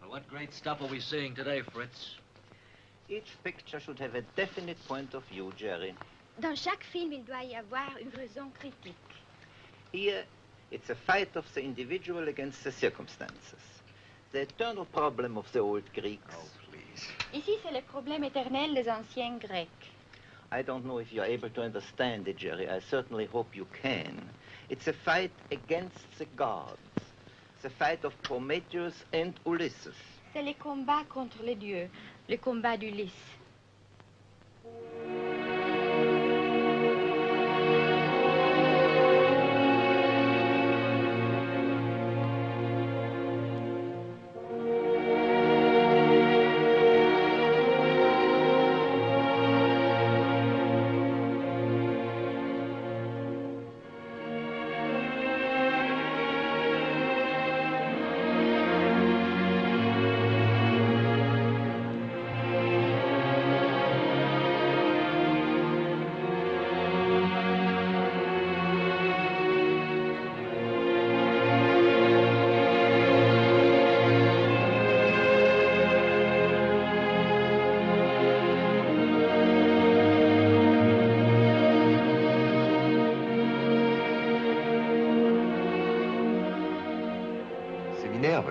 What great stuff are we seeing today, Fritz? Each picture should have a definite point of view, Jerry. Dans chaque film, il doit y avoir une raison critique. Here, it's a fight of the individual against the circumstances. The eternal problem of the old Greeks. Oh, please. Ici, c'est le problème éternel des anciens Grecs. I don't know if you're able to understand it, Jerry. I certainly hope you can. It's a fight against the gods. The fight of Prometheus and Ulysses. C'est le combat contre les dieux, le combat d'Ulysse.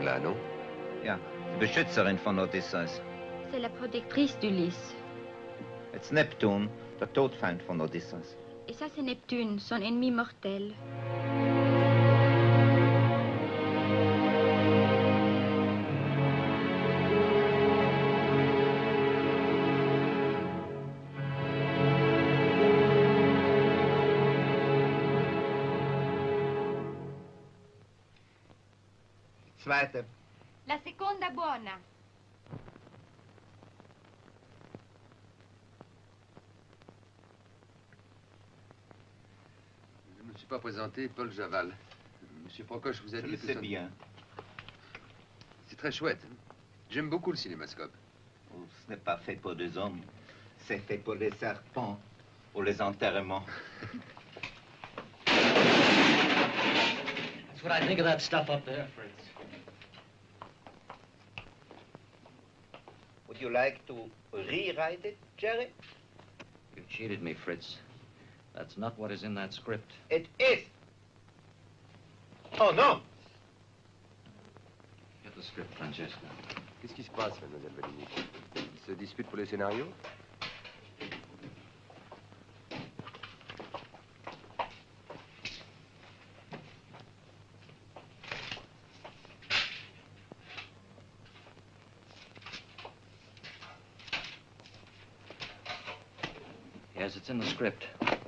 Là, non? Ja, die Beschützerin von Odysseus. C'est la protectrice d'Ulysse. It's Neptune, der Todfeind von Odysseus. Et ça, c'est Neptune, son ennemi mortel. Zweite. La seconda buona. Je ne me suis pas présenté, Paul Javal. Monsieur Procoche vous a Je dit le que sais ça- bien. C'est très chouette. J'aime beaucoup le cinémascope. Oh, ce n'est pas fait pour des hommes. C'est fait pour les serpents, pour les enterrements. That's what I think of that stuff up there, Fritz. Would you like to rewrite it, Jerry? You cheated me, Fritz. That's not what is in that script. It is. Oh, no. Get the script, Francesca. Qu'est-ce qui se passe, mademoiselle Valigny? Ils se disputent pour les scénarios? Yes, it's in the script. But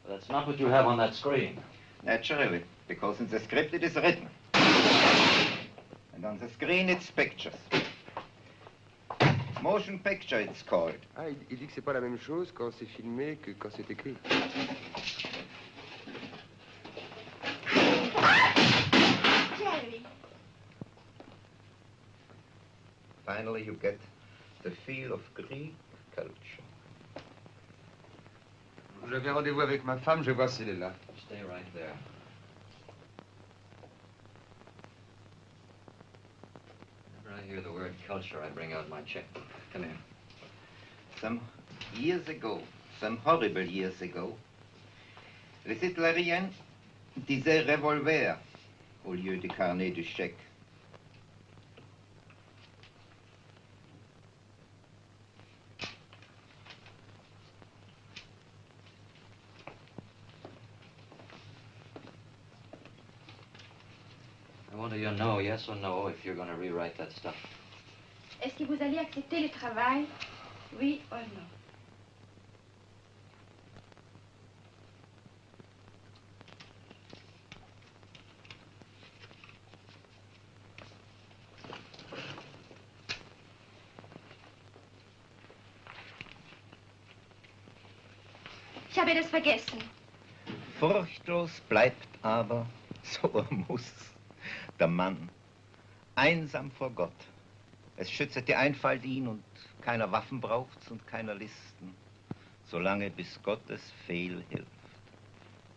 that's not what you have on that screen. Naturally, because in the script it is written. And on the screen it's pictures. Motion picture it's called. Ah, il dit que c'est pas la même chose quand c'est filmé que quand c'est écrit. Jerry. Finally you get the feel of Greek culture. J'avais rendez-vous avec ma femme, je vais voir si elle est là. Stay right there. Whenever I hear the word culture, I bring out my checkbook. Come here. Some years ago, some horrible years ago, les Hitlériens disaient revolver au lieu de carnet de chèques. want to hear no, yes or no, if you're going to rewrite that stuff. Est-ce que vous allez accepter le travail? Oui ou non? Ich habe das vergessen. Furchtlos bleibt aber, so muss, der Mann, einsam vor Gott. Es schützt die Einfalt ihn und keiner Waffen braucht's und keiner Listen, solange bis Gottes Fehl hilft.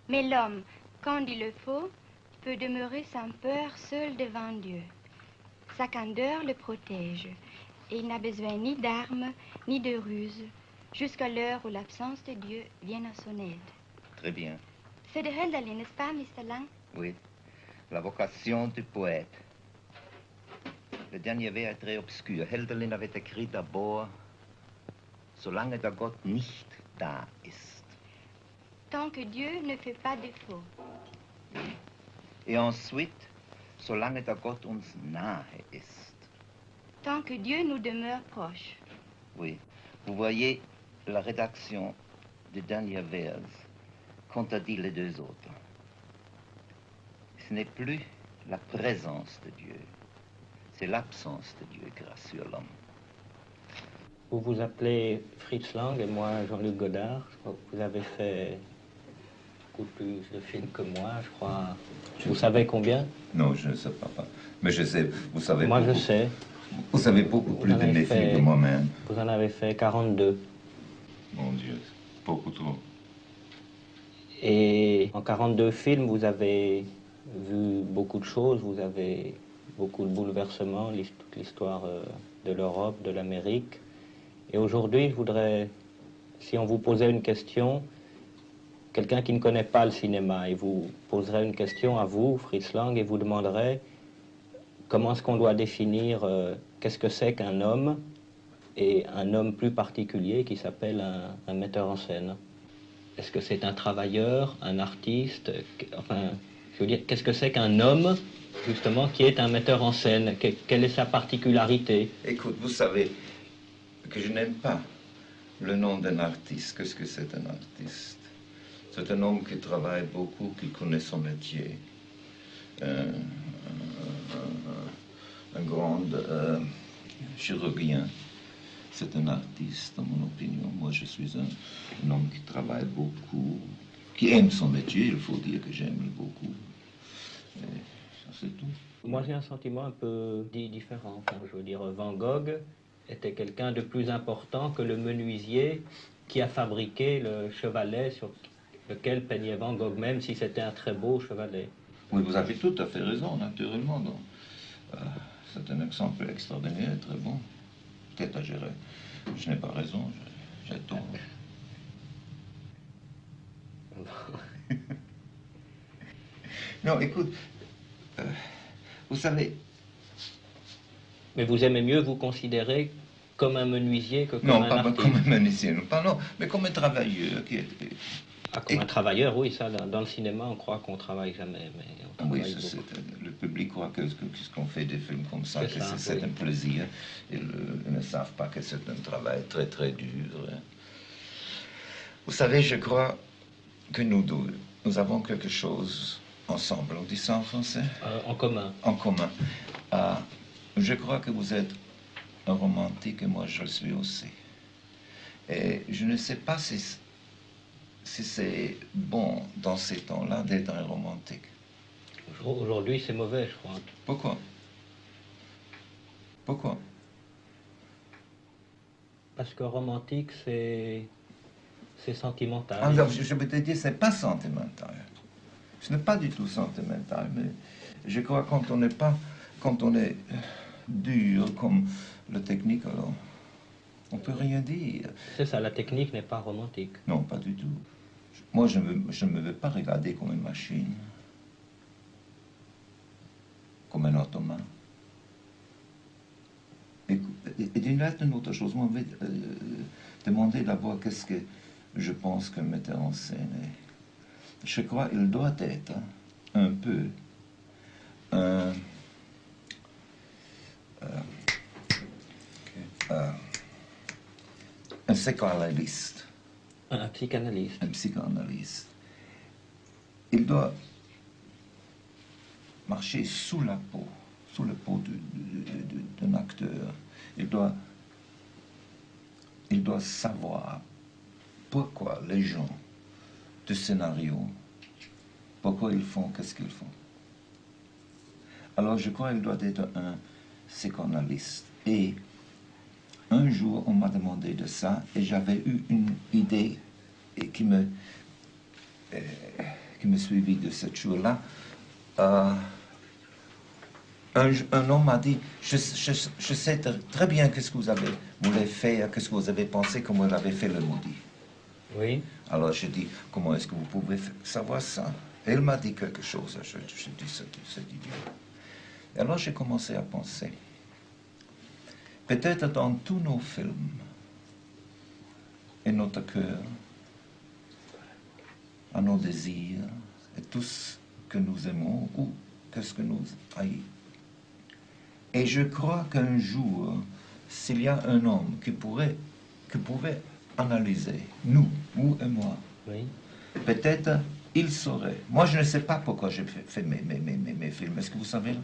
Mais l'homme, quand il le faut, peut demeurer sans peur seul devant Dieu. Sa candeur le protège, et il n'a besoin ni d'armes, ni de ruses, jusqu'à l'heure où l'absence de Dieu vient à son aide. Très bien. C'est de Hölderlin, n'est-ce pas, Mr. Lang? Oui, la vocation du poète. Le dernier vers est très obscur. Hölderlin avait écrit d'abord, solange der Gott nicht da ist. Tant que Dieu ne fait pas défaut. Et ensuite, solange der Gott uns nahe ist. Tant que Dieu nous demeure proche. Oui, vous voyez la rédaction du dernier vers contredit les deux autres. Ce n'est plus la présence de Dieu, c'est l'absence de Dieu qui rassure l'homme. Vous vous appelez Fritz Lang et moi Jean-Luc Godard. Je crois que vous avez fait beaucoup plus de films que moi, je crois. Vous savez combien? Non, je ne sais pas. Mais je sais, vous savez Moi, beaucoup, je sais. Vous savez beaucoup plus de mes films que moi-même. Vous en avez fait 42. Mon Dieu, beaucoup trop. Et en 42 films, vous avez vu beaucoup de choses, vous avez beaucoup de bouleversements, toute l'histoire de l'Europe, de l'Amérique. Et aujourd'hui, je voudrais, si on vous posait une question, quelqu'un qui ne connaît pas le cinéma, et vous poserait une question à vous, Fritz Lang, et vous demanderait comment est-ce qu'on doit définir qu'est-ce que c'est qu'un homme, et un homme plus particulier qui s'appelle un metteur en scène. Est-ce que c'est un travailleur, un artiste? Enfin, je veux dire, qu'est-ce que c'est qu'un homme, justement, qui est un metteur en scène? Quelle est sa particularité? Écoute, vous savez que je n'aime pas le nom d'un artiste. Qu'est-ce que c'est un artiste? C'est un homme qui travaille beaucoup, qui connaît son métier. Un grand chirurgien. C'est un artiste, dans mon opinion. Moi, je suis un homme qui travaille beaucoup, qui aime son métier. Il faut dire que j'aime beaucoup. Et ça, c'est tout. Moi, j'ai un sentiment un peu différent. Enfin, je veux dire, Van Gogh était quelqu'un de plus important que le menuisier qui a fabriqué le chevalet sur lequel peignait Van Gogh, même si c'était un très beau chevalet. Oui, vous avez tout à fait raison, naturellement. Donc, c'est un exemple extraordinaire, très bon. Peut-être je n'ai pas raison, j'ai tort. Non, écoute, vous savez... Mais vous aimez mieux vous considérer comme un menuisier que comme non, un pas artiste? comme un menuisier, non, mais comme un travailleur qui est... Ah, comme un travailleur, oui, ça, dans le cinéma, on croit qu'on travaille jamais, mais on travaille beaucoup. Le public croit que qu'on fait des films comme ça, que c'est oui. un plaisir. Ils ne savent pas que c'est un travail très, très dur. Vous savez, je crois que nous deux, nous avons quelque chose ensemble. On dit ça en français? En commun. En commun. Je crois que vous êtes un romantique et moi je le suis aussi. Et je ne sais pas si c'est bon dans ces temps-là d'être un romantique. Aujourd'hui, c'est mauvais, je crois. Pourquoi? Pourquoi? Parce que romantique, c'est sentimental. Alors, je peux te dire, c'est pas sentimental. Ce n'est pas du tout sentimental, mais je crois quand on est dur comme le technique, alors on peut rien dire. C'est ça, la technique n'est pas romantique. Non, pas du tout. Moi, je ne me veux pas regarder comme une machine, comme un automate. Et d'une autre chose, moi, je vais demander d'abord qu'est-ce que je pense qu'un metteur en scène est. Je crois qu'il doit être un peu un un psychanalyste. Un psychanalyste. Un psychanalyste. Il doit marcher sous la peau d'un acteur. Il doit savoir pourquoi les gens du scénario, pourquoi ils font, qu'est-ce qu'ils font. Alors je crois qu'il doit être un psychanalyste. Et un jour, on m'a demandé de ça, et j'avais eu une idée qui me suivit de ce jour-là. Un homme m'a dit, je sais très bien qu'est-ce que vous voulez faire, qu'est-ce que vous avez pensé, comment vous avez fait le maudit. Oui. Alors je dis, comment est-ce que vous pouvez savoir ça? Et il m'a dit quelque chose, je dis, c'est idiot. Et alors j'ai commencé à penser, peut-être dans tous nos films, et notre cœur, à nos désirs, et tout ce que nous aimons, ou qu'est-ce que nous haïssons. Et je crois qu'un jour, s'il y a un homme qui pouvait analyser, nous et moi, Oui. peut-être il saurait. Moi, je ne sais pas pourquoi j'ai fait mes films. Est-ce que vous savez?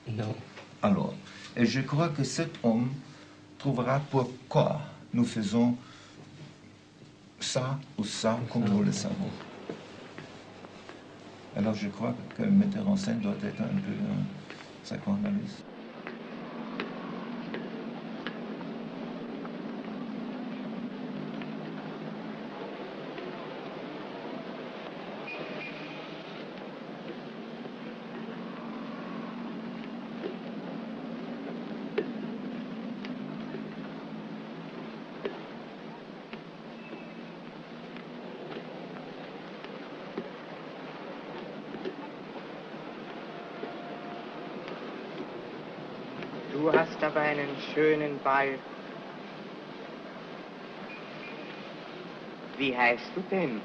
Non. Alors, et je crois que cet homme trouvera pourquoi nous faisons ça ou ça comme nous le savons. Alors je crois qu'un metteur en scène doit être un peu un psychanalyste. Du hast aber einen schönen Ball. Wie heißt du denn?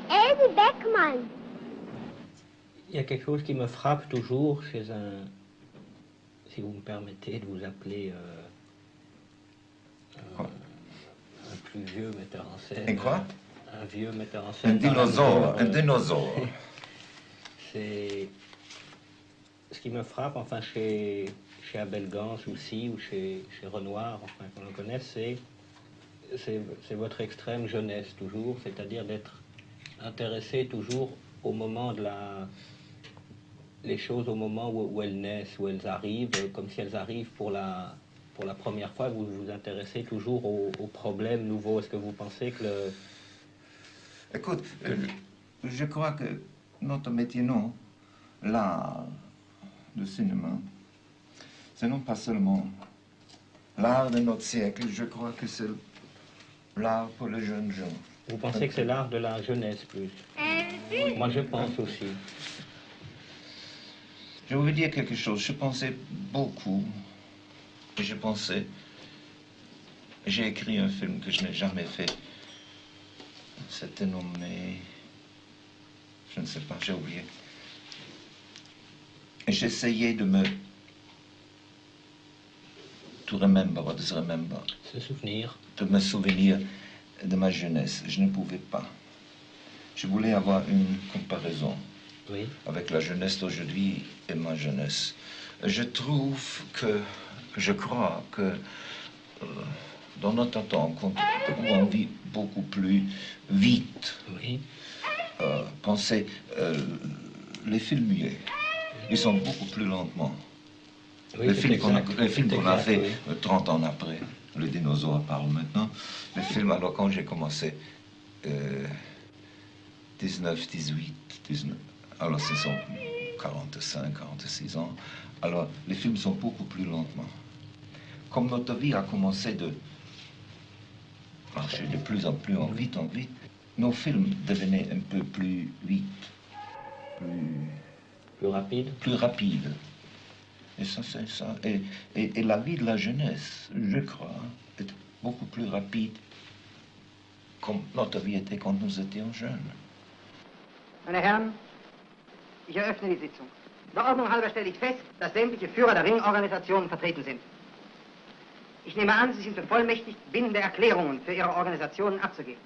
Else Beckmann. Il y a quelque chose qui me frappe toujours chez si vous me permettez de vous appeler un plus vieux metteur en scène. Et quoi? Un vieux metteur en Un scène. dinosaure, un dinosaure. C'est ce qui me frappe, enfin chez Abel Gance aussi, ou chez Renoir, enfin qu'on le connaisse, c'est votre extrême jeunesse toujours, c'est-à-dire d'être intéressé toujours au moment de les choses au moment où elles naissent, où elles arrivent, comme si elles arrivent pour la première fois, vous vous intéressez toujours aux problèmes nouveaux. Est-ce que vous pensez que Écoute, je crois que notre métier, non, l'art du cinéma, c'est non pas seulement l'art de notre siècle, je crois que c'est l'art pour les jeunes gens. Vous pensez que c'est l'art de la jeunesse plus? Moi je pense aussi. Je veux dire quelque chose, je pensais beaucoup, et j'ai écrit un film que je n'ai jamais fait. C'était nommé, je ne sais pas, j'ai oublié. Et j'essayais de me Se souvenir. De me souvenir de ma jeunesse. Je ne pouvais pas. Je voulais avoir une comparaison Oui. avec la jeunesse d'aujourd'hui et ma jeunesse. Je crois que dans notre temps, où on vit beaucoup plus vite, Oui. pensez, les films muets, ils sont beaucoup plus lentement. Oui, Les films qu'on a fait oui. 30 ans après, le dinosaure parle maintenant. Les films, alors quand j'ai commencé, 19, 19, alors ce sont 45, 46 ans. Alors les films sont beaucoup plus lentement. Comme notre vie a commencé de marcher de plus en plus en vite, nos films devenaient un peu plus vite, Plus rapide. plus rapides. Et ça, c'est ça. Et la vie de la jeunesse, je crois, est beaucoup plus rapide comme notre vie était quand nous étions jeunes. Meine Herren, ich eröffne die Sitzung. Der Ordnung halber stelle ich fest, dass sämtliche Führer der Ringorganisationen vertreten sind. Ich nehme an, Sie sind bevollmächtigt, bindende Erklärungen für Ihre Organisationen abzugeben.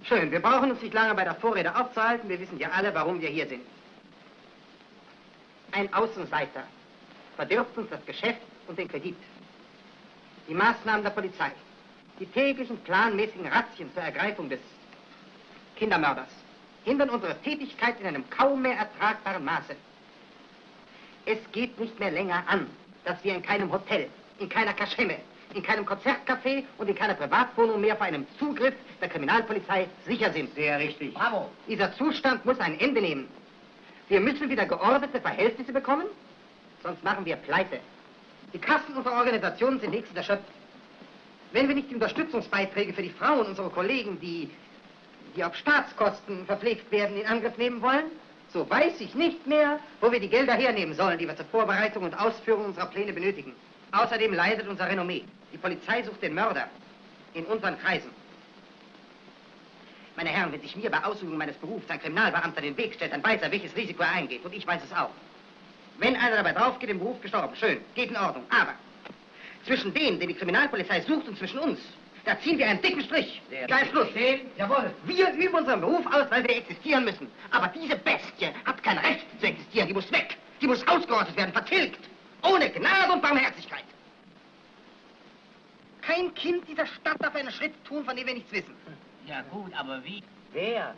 Schön, wir brauchen uns nicht lange bei der Vorrede aufzuhalten. Wir wissen ja alle, warum wir hier sind. Ein Außenseiter verdirbt uns das Geschäft und den Kredit. Die Maßnahmen der Polizei, die täglichen planmäßigen Razzien zur Ergreifung des Kindermörders hindern unsere Tätigkeit in einem kaum mehr ertragbaren Maße. Es geht nicht mehr länger an, dass wir in keinem Hotel, in keiner Kaschemme, in keinem Konzertcafé und in keiner Privatwohnung mehr vor einem Zugriff der Kriminalpolizei sicher sind. Sehr richtig. Bravo. Dieser Zustand muss ein Ende nehmen. Wir müssen wieder geordnete Verhältnisse bekommen, sonst machen wir Pleite. Die Kassen unserer Organisationen sind nächstens erschöpft. Wenn wir nicht die Unterstützungsbeiträge für die Frauen unserer Kollegen, die auf Staatskosten verpflegt werden, in Angriff nehmen wollen, so weiß ich nicht mehr, wo wir die Gelder hernehmen sollen, die wir zur Vorbereitung und Ausführung unserer Pläne benötigen. Außerdem leidet unser Renommee. Die Polizei sucht den Mörder in unseren Kreisen. Meine Herren, wenn sich mir bei Ausübung meines Berufs ein Kriminalbeamter den Weg stellt, dann weiß er, welches Risiko er eingeht. Und ich weiß es auch. Wenn einer dabei drauf geht, im Beruf gestorben, schön, geht in Ordnung. Aber zwischen dem, den die Kriminalpolizei sucht, und zwischen uns, da ziehen wir einen dicken Strich. Gleich Schluss. Jawohl. Wir üben unseren Beruf aus, weil wir existieren müssen. Aber diese Bestie hat kein Recht zu existieren. Die muss weg. Die muss ausgerottet werden, vertilgt. Ohne Gnade und Barmherzigkeit. Kein Kind dieser Stadt darf einen Schritt tun, von dem wir nichts wissen. Ja gut, aber wie? Wer?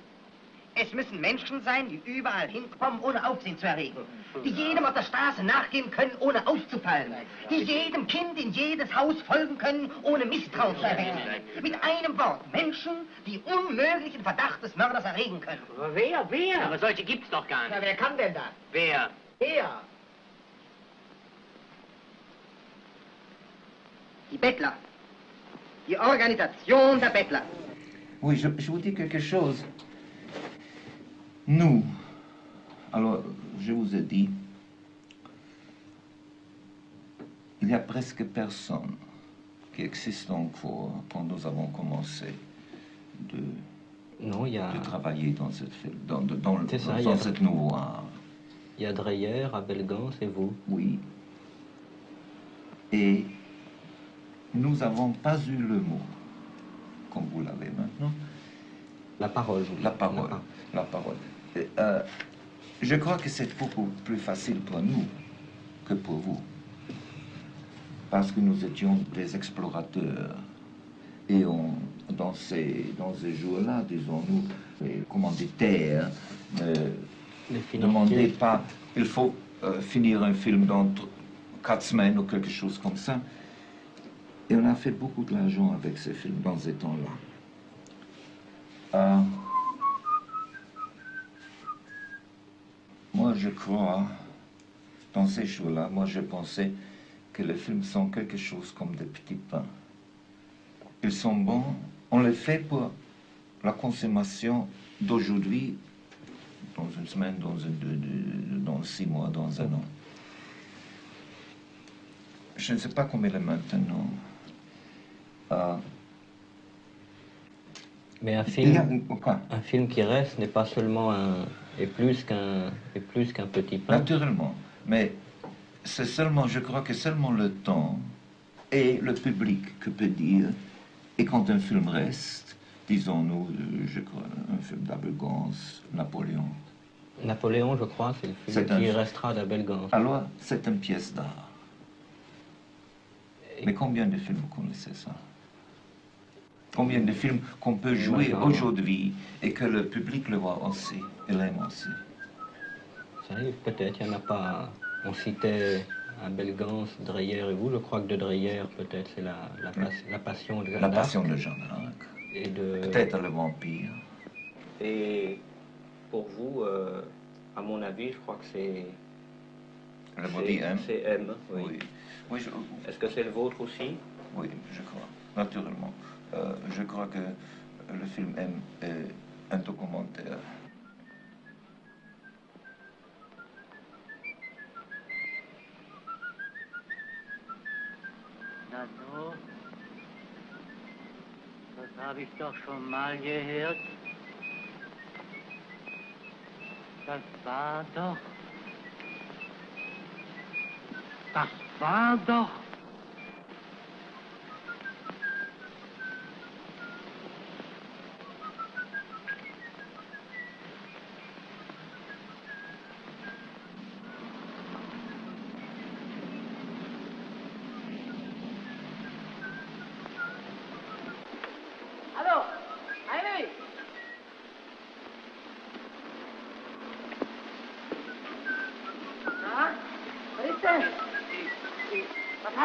Es müssen Menschen sein, die überall hinkommen, ohne Aufsehen zu erregen. Die jedem auf der Straße nachgehen können, ohne aufzufallen. Die jedem Kind in jedes Haus folgen können, ohne Misstrauen zu erwecken. Mit einem Wort, Menschen, die unmöglichen Verdacht des Mörders erregen können. Aber wer? Aber solche gibt's doch gar nicht. Ja, wer kann denn das? Wer? Er. Die Bettler. Die Organisation der Bettler. Oui, je vous dis quelque chose. Nous, alors, je vous ai dit, il y a presque personne qui existe encore quand nous avons commencé Non, il y a... de travailler dans cette, dans C'est ça, dans cette nouveau art. Il y a Dreyer, Abelgans et vous. Oui. Et nous n'avons pas eu le mot, comme vous l'avez maintenant. La parole. La parole. La parole. Je crois que c'est beaucoup plus facile pour nous que pour vous. Parce que nous étions des explorateurs. Et dans ces jours-là, disons-nous, les commanditaires ne demandaient pas, il faut finir un film dans 4 semaines ou quelque chose comme ça. Et on a fait beaucoup d'argent avec ces films dans ces temps-là. Moi, je crois, dans ces jours-là, moi, je pensais que les films sont quelque chose comme des petits pains. Ils sont bons, on les fait pour la consommation d'aujourd'hui, dans une semaine, dans 6 mois, dans un an. Je ne sais pas comment il est maintenant. Mais un film qui reste n'est pas seulement est plus qu'un petit pain. Naturellement, mais c'est seulement, je crois que seulement le temps et le public que peut dire, et quand un film reste, disons-nous, je crois, un film d'Abelgans, Napoléon. Napoléon, je crois, c'est le film qui restera d'Abelgans. Alors, c'est une pièce d'art. Mais combien de films vous connaissez ça? Combien de films qu'on peut jouer aujourd'hui et que le public le voit aussi, et l'aime aussi? Ça arrive, peut-être, il n'y en a pas. On citait Abelgans, Dreyer et vous. Je crois que de Dreyer, peut-être, c'est la passion de Jeanne d'Arc. La passion de Jeanne d'Arc. Peut-être le vampire. Et pour vous, à mon avis, je crois que c'est... Le body M. C'est M, oui. Oui. Oui, est-ce que c'est le vôtre aussi? Oui, je crois, naturellement. Je crois que le film M est un documentaire. Nano, das habe ich doch schon mal gehört. Das war doch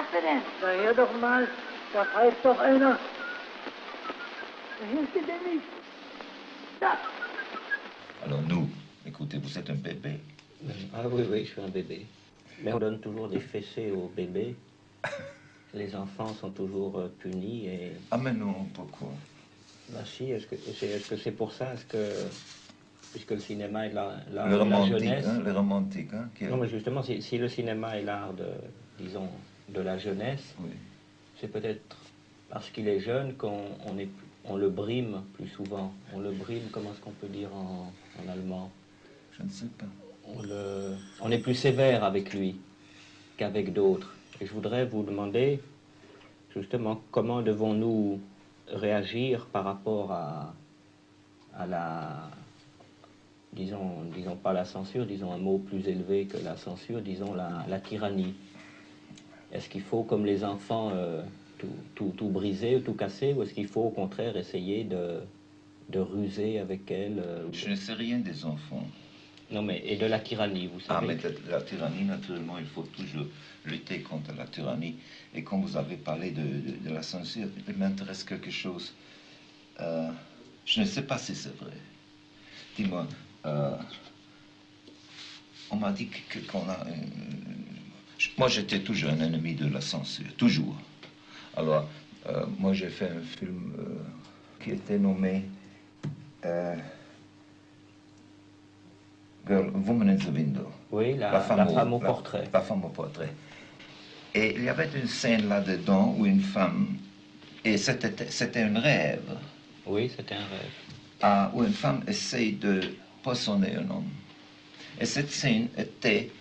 machst du denn? Na, hör doch mal, da pfeift doch einer. Da hilft dir denn nicht. Da. Alors nous, écoutez, vous êtes un bébé. Ah oui, oui, je suis un bébé. Mais on donne toujours des fessées aux bébés. Les enfants sont toujours punis et... Ah mais non, pourquoi? Bah si, est-ce que c'est pour ça? Est-ce que... Puisque le cinéma est l'art Le de la romantique, jeunesse... hein, le romantique, hein, qui est- Non, mais justement, si le cinéma est l'art de, disons, de la jeunesse, Oui. c'est peut-être parce qu'il est jeune on le brime plus souvent. On le brime, comment est-ce qu'on peut dire en allemand? Je ne sais pas. On est plus sévère avec lui qu'avec d'autres. Et je voudrais vous demander, justement, comment devons-nous réagir par rapport à la... Disons pas la censure, disons un mot plus élevé que la censure, disons la tyrannie. Est-ce qu'il faut, comme les enfants, tout briser, tout casser, ou est-ce qu'il faut au contraire essayer de ruser avec elle Je ne sais rien des enfants. Non, mais et de la tyrannie, vous Ah, savez. mais de la tyrannie, naturellement, il faut toujours lutter contre la tyrannie. Et quand vous avez parlé de la censure, il m'intéresse quelque chose. Je ne sais pas si c'est vrai. Dis-moi, on m'a dit qu'on a... moi, j'étais toujours un ennemi de la censure, toujours. Alors, moi, j'ai fait un film qui était nommé Girl, Woman in the Window. Oui, la femme au portrait. La femme au portrait. Et il y avait une scène là-dedans où une femme, et c'était un rêve, Oui, c'était un rêve. où une femme essaye de poissonner un homme. Et cette scène était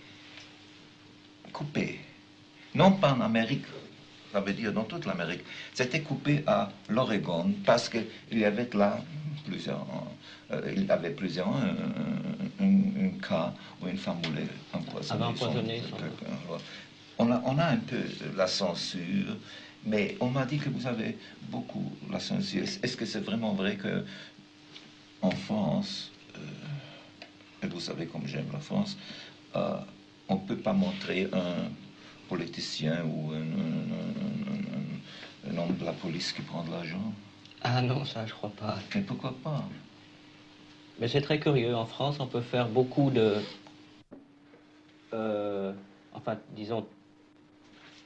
coupée. Non pas en Amérique, ça veut dire dans toute l'Amérique. C'était coupé à l'Oregon parce qu'il y avait là plusieurs un cas où une femme voulait empoisonner quelqu'un. On a un peu la censure, mais on m'a dit que vous avez beaucoup la censure. Est-ce que c'est vraiment vrai que en France, et vous savez comme j'aime la France, on ne peut pas montrer un politicien ou un homme de la police qui prend de l'argent? Ah non, ça je crois pas. Mais pourquoi pas? Mais c'est très curieux. En France, on peut faire beaucoup de... enfin, disons,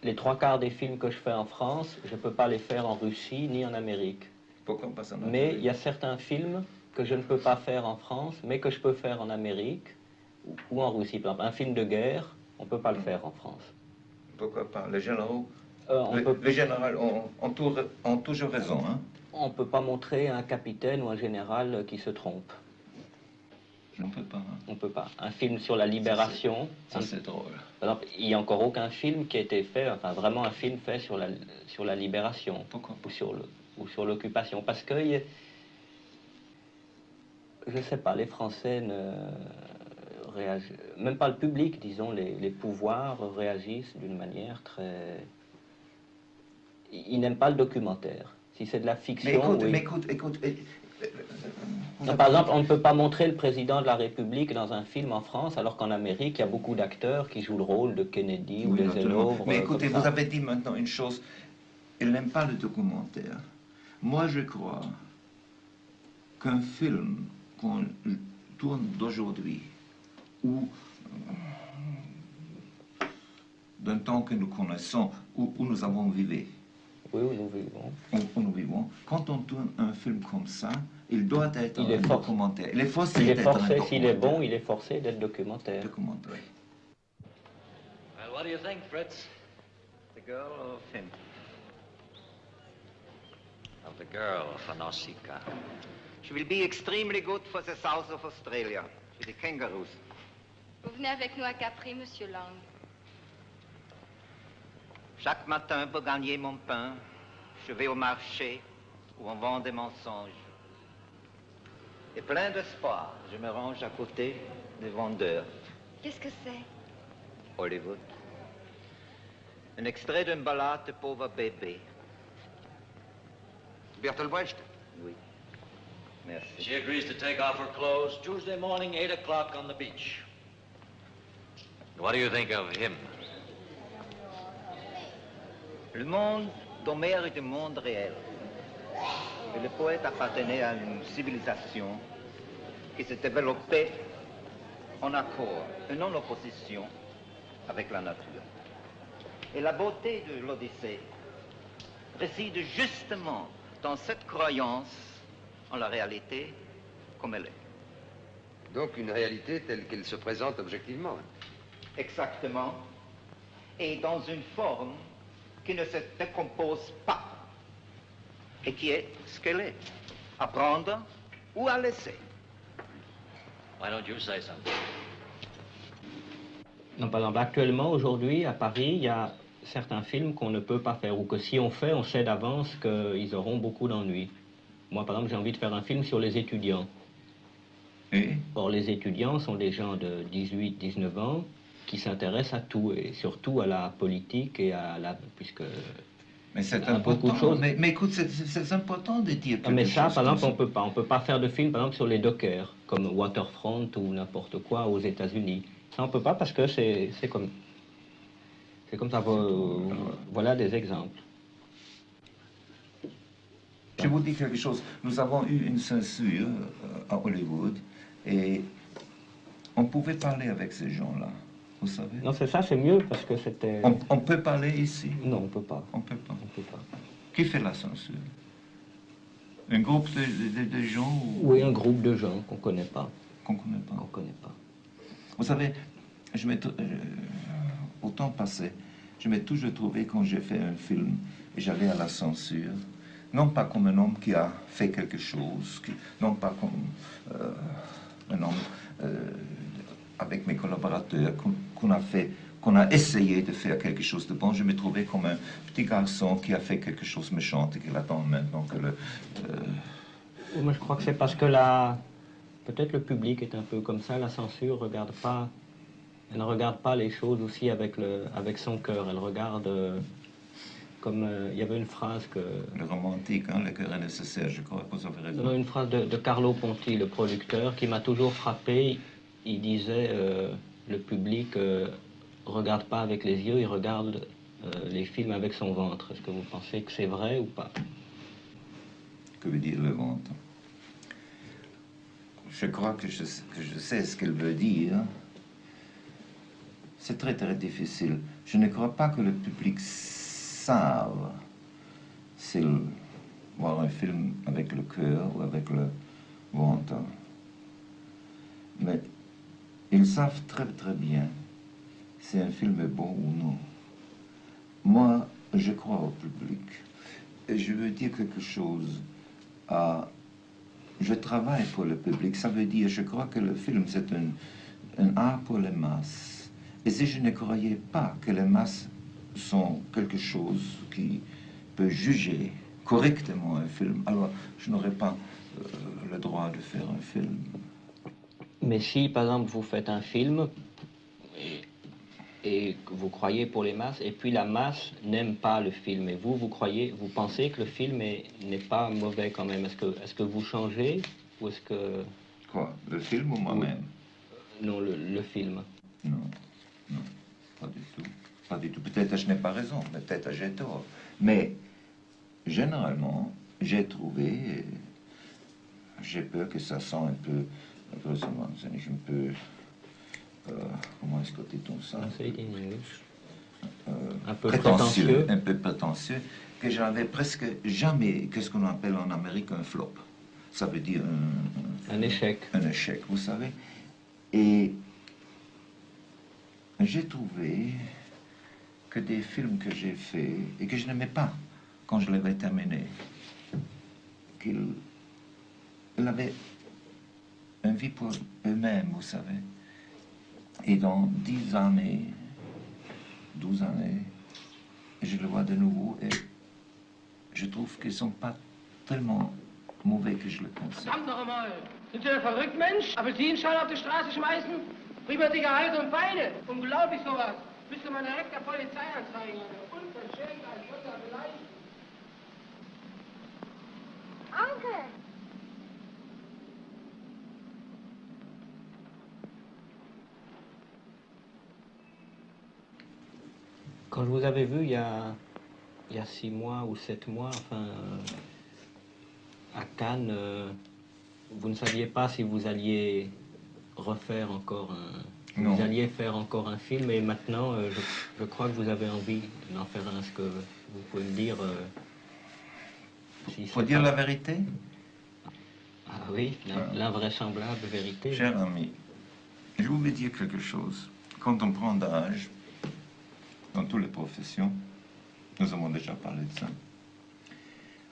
les 3/4 des films que je fais en France, je ne peux pas les faire en Russie ni en Amérique. Pourquoi pas ça? Mais il y a certains films que je ne peux pas faire en France, mais que je peux faire en Amérique ou en Russie. Par exemple, un film de guerre, on ne peut pas le faire en France. Pourquoi pas? Les généraux, peut... les généraux ont toujours raison, hein? On ne peut pas montrer un capitaine ou un général qui se trompe. On ne peut pas. Hein? On ne peut pas. Un film sur la libération... Ça, c'est drôle. Par exemple, il n'y a encore aucun film qui a été fait, enfin vraiment un film fait sur la libération. Pourquoi? Ou sur l'occupation. Parce que, je ne sais pas, les Français ne réagissent... Même pas le public, disons, les pouvoirs réagissent d'une manière très... Ils n'aiment pas le documentaire. Si c'est de la fiction... Mais écoute... Non, par exemple, on ne peut pas montrer le président de la République dans un film en France, alors qu'en Amérique, il y a beaucoup d'acteurs qui jouent le rôle de Kennedy ou d'Eisenhower. Mais écoutez, vous avez dit maintenant une chose, il n'aime pas le documentaire. Moi, je crois qu'un film qu'on tourne d'aujourd'hui, ou d'un temps que nous connaissons, où nous avons vécu, oui, où nous vivons. Où nous vivons. Quand on tourne un film comme ça, il doit être un documentaire. Il est forcé s'il est bon, documentaire. il est forcé d'être documentaire. Documentaire. Well, what do you think, Fritz? The girl of him. Of the girl, for Nausicaa. She will be extremely good for the south of Australia, for the kangaroos. Vous venez avec nous à Capri, Monsieur Lang. Chaque matin, pour gagner mon pain, je vais au marché où on vend des mensonges. Et plein d'espoir, je me range à côté des vendeurs. Qu'est-ce que c'est? Hollywood. Un extrait d'une ballade de pauvre bébé. Bertolt Brecht. Oui. Merci. She agrees to take off her clothes Tuesday morning, 8 o'clock on the beach. What do you think of him? Le monde d'Homère est un monde réel. Et le poète appartenait à une civilisation qui s'est développée en accord et non en opposition avec la nature. Et la beauté de l'Odyssée réside justement dans cette croyance en la réalité comme elle est. Donc une réalité telle qu'elle se présente objectivement. Exactement. Et dans une forme qui ne se décompose pas. Et qui est ce qu'elle est. À prendre ou à laisser. Why don't you say something? Non, par exemple, actuellement, aujourd'hui, à Paris, il y a certains films qu'on ne peut pas faire, ou que si on fait, on sait d'avance qu'ils auront beaucoup d'ennuis. Moi, par exemple, j'ai envie de faire un film sur les étudiants. Et Or, les étudiants sont des gens de 18, 19 ans qui s'intéressent à tout, et surtout à la politique et à la... puisque... mais c'est à beaucoup de important. choses. Mais écoute, c'est important de dire Ah, mais quelque ça, chose par exemple, comme on peut pas faire de film, par exemple, sur les dockers, comme Waterfront ou n'importe quoi aux États-Unis. Ça, on peut pas parce que c'est comme ça. Voilà des exemples. Je vous dis quelque chose. Nous avons eu une censure à Hollywood et on pouvait parler avec ces gens-là, vous savez. Non, c'est ça, c'est mieux parce que c'était. On peut parler ici. Non, on peut pas. On peut pas. On peut pas. Qui fait la censure? Un groupe de gens ou... Oui, un groupe de gens qu'on connaît pas. Qu'on connaît pas. Qu'on connaît pas. Vous savez, au temps passé, je m'ai toujours trouvé quand j'ai fait un film et j'allais à la censure, non pas comme un homme qui a fait quelque chose, non pas comme un homme avec mes collaborateurs qu'on a essayé de faire quelque chose de bon. Je me trouvais comme un petit garçon qui a fait quelque chose de méchant et qui attend maintenant que le... Moi, je crois que c'est parce que peut-être le public est un peu comme ça. La censure elle ne regarde pas les choses aussi avec son cœur. Elle regarde comme il y avait une phrase que... Le romantique, hein, le cœur est nécessaire, je crois que vous avez raison. Une phrase de Carlo Ponti, le producteur, qui m'a toujours frappé. Il disait le public regarde pas avec les yeux, il regarde les films avec son ventre. Est-ce que vous pensez que c'est vrai ou pas? Que veut dire le ventre? Je crois que je sais ce qu'elle veut dire. C'est très très difficile. Je ne crois pas que le public savent s'il voir un film avec le cœur ou avec le ventre. Mais ils savent très très bien si un film est bon ou non. Moi, je crois au public. Et je veux dire quelque chose. Je travaille pour le public. Ça veut dire, je crois que le film, c'est un art pour les masses. Et si je ne croyais pas que les masses sont quelque chose qui peut juger correctement un film, alors je n'aurais pas le droit de faire un film. Mais si, par exemple, vous faites un film et que vous croyez pour les masses, et puis la masse n'aime pas le film, et vous pensez que le film n'est pas mauvais quand même. Est-ce que vous changez ou est-ce que... Quoi? Le film ou moi-même? Non, le film. Non, non, pas du tout. Pas du tout. Peut-être je n'ai pas raison, peut-être j'ai tort. Mais généralement, j'ai trouvé, j'ai peur que ça sent un peu, comment est-ce que dit-on ça? Un peu prétentieux. Un peu prétentieux, que j'avais presque jamais, qu'est-ce qu'on appelle en Amérique un flop. Ça veut dire un échec. Un échec, vous savez. Et j'ai trouvé que des films que j'ai faits et que je n'aimais pas quand je l'avais terminé, qu'ils avaient une vie pour eux-mêmes, vous savez. Et dans 10 années, 12 années, je le vois de nouveau et je trouve qu'ils ne sont pas tellement mauvais que je le pense. Verdammt noch einmal! Sind Sie ein verrückt, Mensch? Apfelsinenschalen auf die Straße schmeißen? Prima dicke Hals und Beine! Unglaublich sowas! Müsste man direkt der Polizei anzeigen. Unverschämt, ein Schotter vielleicht. Onkel! Quand je vous avais vu il y a il y a 6 mois ou 7 mois, enfin, à Cannes, vous ne saviez pas si vous alliez refaire encore un... Non. Vous alliez faire encore un film, et maintenant, je crois que vous avez envie d'en faire un. Est-ce que vous pouvez me dire... si Faut c'est dire pas- la vérité? Ah oui, l'invraisemblable vérité. Cher ami, je voulais dire quelque chose. Quand on prend d'âge, dans toutes les professions, nous avons déjà parlé de ça,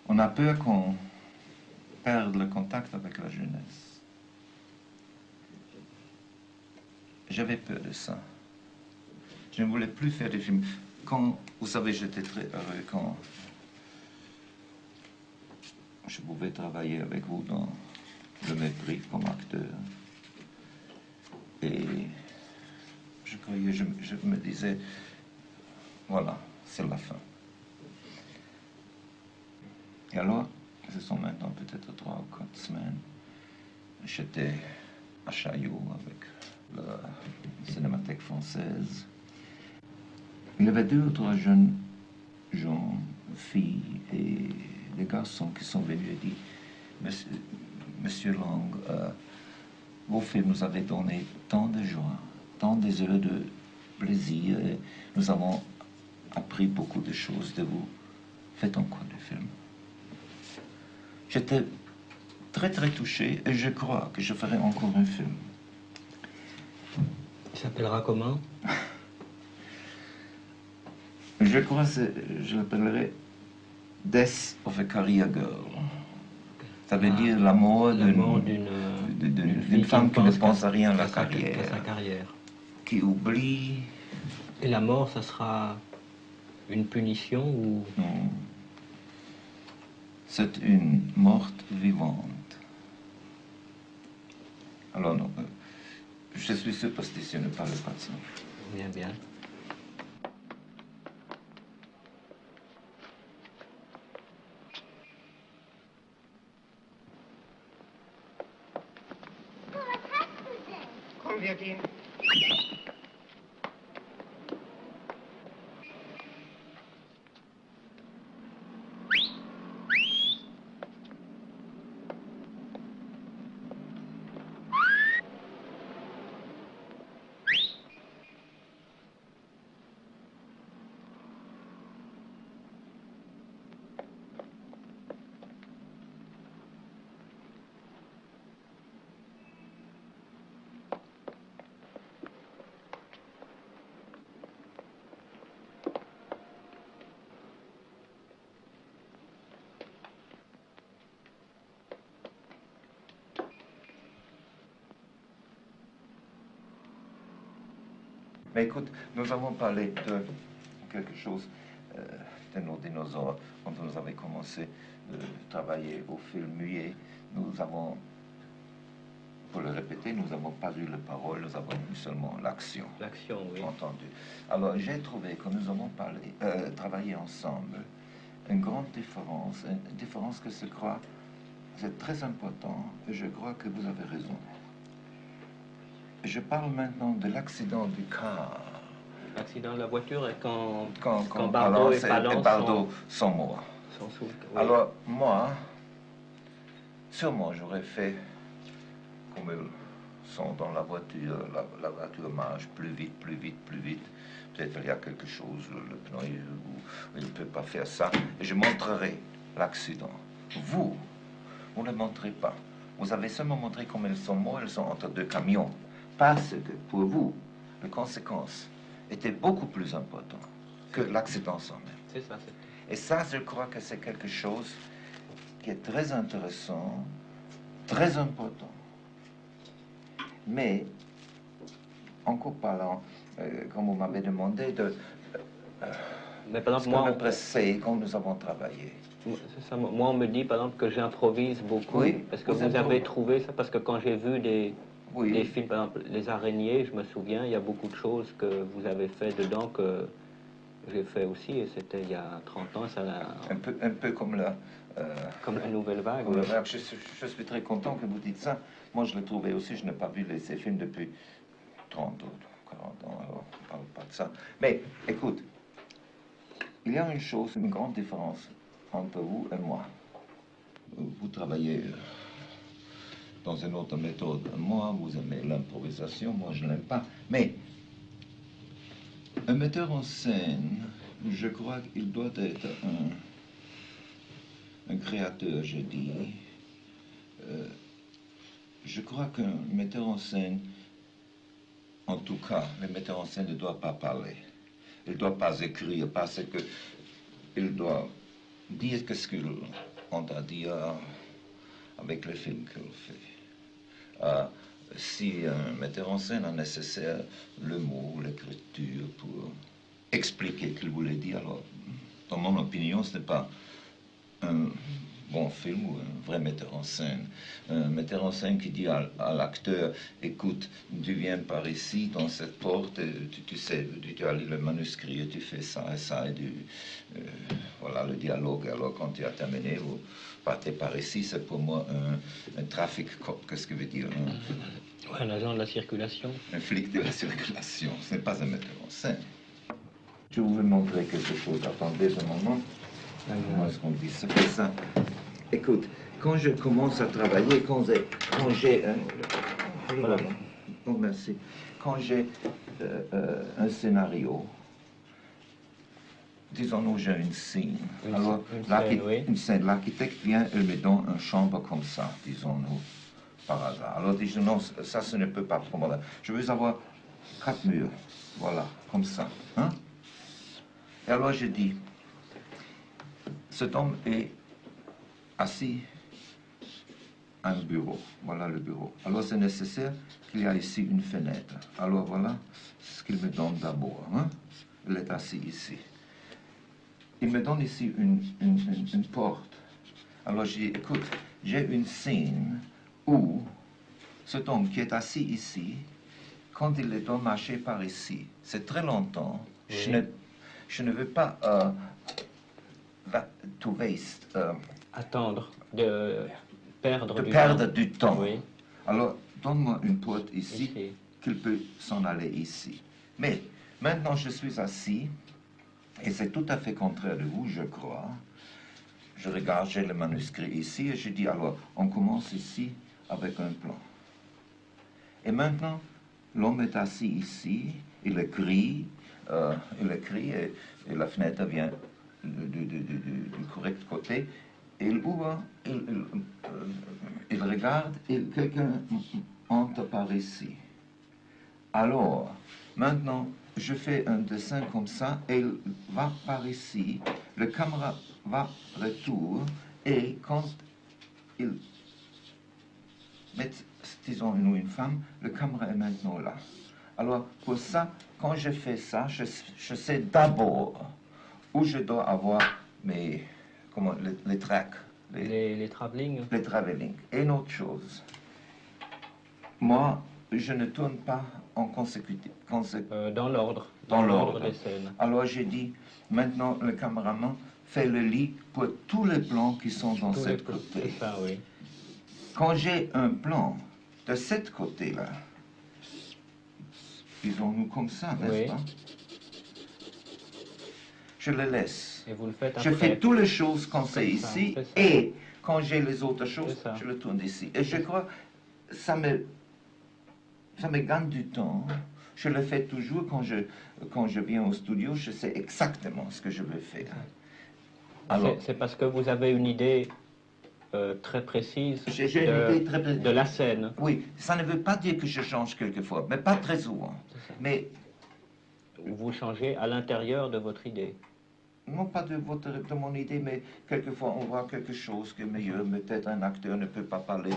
on a peur qu'on perde le contact avec la jeunesse. J'avais peur de ça. Je ne voulais plus faire des films. Quand, vous savez, j'étais très heureux quand je pouvais travailler avec vous dans Le Mépris comme acteur. Et je croyais, je me disais, voilà, c'est la fin. Et alors, ce sont maintenant peut-être 3 ou 4 semaines, j'étais à Chaillot avec la Cinémathèque française. Il y avait 2 ou 3 jeunes gens, filles et des garçons qui sont venus et dit, Monsieur Lang, vos films nous avaient donné tant de joie, tant des heures de plaisir, et nous avons appris beaucoup de choses de vous. Faites encore des films. J'étais très très touché et je crois que je ferai encore un film. Il s'appellera comment? Je crois que je l'appellerai Death of a Career Girl. Ça veut dire la mort d'une femme qui ne pense à rien à la carrière. À sa carrière. Qui oublie. Et la mort, ça sera une punition ou... Non. C'est une morte vivante. Alors non, je suis superstitieux, ne parle pas de ça. Bien, bien. Komm, wir gehen. Mais écoute, nous avons parlé de quelque chose, de nos dinosaures. Quand nous avons commencé de travailler au film muet, nous avons, pour le répéter, nous n'avons pas eu la parole, nous avons eu seulement l'action. L'action, oui. Entendu. Alors, j'ai trouvé que nous avons travaillé ensemble une grande différence, une différence que je crois, c'est très important, et je crois que vous avez raison. Je parle maintenant de l'accident du car. L'accident de la voiture, et quand Bardo et Palance Bardo sont morts. oui. Alors, moi, sûrement j'aurais fait comme ils sont dans la voiture. La voiture marche plus vite, plus vite, plus vite. Peut-être il y a quelque chose, le pneu, où il ne peut pas faire ça. Et je montrerai l'accident. Vous ne montrez pas. Vous avez seulement montré comme ils sont morts, ils sont entre 2 camions. Parce que pour vous, les conséquences étaient beaucoup plus importantes que l'accident en même. C'est ça, Et ça, je crois que c'est quelque chose qui est très intéressant, très important. Mais, encore parlant, comme vous m'avez demandé, mais par exemple, ce moi, qu'on me pressait quand nous avons travaillé. Ça, moi, on me dit, par exemple, que j'improvise beaucoup. Oui, Est-ce que vous vous avez improvisez. trouvé ça? Parce que quand j'ai vu des films, par exemple, Les Araignées, je me souviens, il y a beaucoup de choses que vous avez fait dedans que j'ai fait aussi, et c'était il y a 30 ans, ça un peu comme la... comme la Nouvelle Vague. Comme la vague. Je suis très content que vous dites ça. Moi, je l'ai trouvé aussi, je n'ai pas vu ces films depuis 30 ou 40 ans, alors on ne parle pas de ça. Mais, écoute, il y a une chose, une grande différence entre vous et moi. Vous travaillez dans une autre méthode. Moi, vous aimez l'improvisation, moi je n'aime pas. Mais un metteur en scène, je crois qu'il doit être un créateur, je dis. Je crois qu'un metteur en scène, en tout cas, le metteur en scène ne doit pas parler. Il ne doit pas écrire parce que il doit dire ce qu'il a à dire avec le film qu'il fait. Si un metteur en scène a nécessaire le mot, l'écriture pour expliquer ce qu'il voulait dire, alors, dans mon opinion, ce n'est pas un bon film ou un vrai metteur en scène. Un metteur en scène qui dit à l'acteur, écoute, tu viens par ici, dans cette porte, tu sais, tu as lu le manuscrit, et tu fais ça et ça, et voilà le dialogue. Alors quand tu as terminé, vous partez par ici, c'est pour moi un traffic cop, qu'est-ce que veut dire Un agent de la circulation. Un flic de la circulation, ce n'est pas un metteur en scène. Je vous vais montrer quelque chose, attendez un moment. Comment est-ce qu'on dit ça? C'est ça. Écoute, quand je commence à travailler, quand j'ai voilà. Oh, merci. Quand j'ai un scénario, disons-nous, j'ai une scène. Alors, une scène, l'architecte vient, il me donne une chambre comme ça, disons-nous, par hasard. Alors, dis-je, non, ça, ce ne peut pas pour moi. Je veux avoir 4 murs, voilà, comme ça. Hein? Et alors, je dis, cet homme est assis à un bureau. Voilà le bureau. Alors c'est nécessaire qu'il y ait ici une fenêtre. Alors voilà ce qu'il me donne d'abord. Hein? Il est assis ici. Il me donne ici une porte. Alors je dis, écoute, j'ai une scène où cet homme qui est assis ici, quand il doit marcher par ici, c'est très longtemps. Oui. Je ne veux pas... to waste. Attendre, de perdre du temps. Oui. Alors, donne-moi une porte ici, qu'il peut s'en aller ici. Mais, maintenant je suis assis, et c'est tout à fait contraire de vous, je crois. Je regarde, j'ai le manuscrit ici, et je dis, alors, on commence ici avec un plan. Et maintenant, l'homme est assis ici, il écrit, et la fenêtre vient du correct côté, il ouvre, il regarde, et quelqu'un entre par ici. Alors, maintenant, je fais un dessin comme ça, et il va par ici, le caméra va retour, et quand il met, disons, une femme, le caméra est maintenant là. Alors, pour ça, quand je fais ça, je sais d'abord où je dois avoir les tracks. Les travelling. Les travelling. Et une autre chose, moi, je ne tourne pas en consécutif. Dans l'ordre. Dans l'ordre des scènes. Alors j'ai dit, maintenant le caméraman fait le lit pour tous les plans qui sont dans cette côté. C'est ça, oui. Quand j'ai un plan de cette côté-là, disons-nous comme ça, n'est-ce pas? Je le laisse. Et vous le faites je fais toutes les choses quand c'est ici, et quand j'ai les autres choses, je le tourne ici. Et je crois que ça me gagne du temps. Je le fais toujours quand je viens au studio, je sais exactement ce que je veux faire. C'est parce que vous avez une idée très précise de la scène. Oui, ça ne veut pas dire que je change quelquefois, mais pas très souvent. Mais vous changez à l'intérieur de votre idée. Non pas de mon idée, mais quelquefois on voit quelque chose qui est meilleur. Peut-être un acteur ne peut pas parler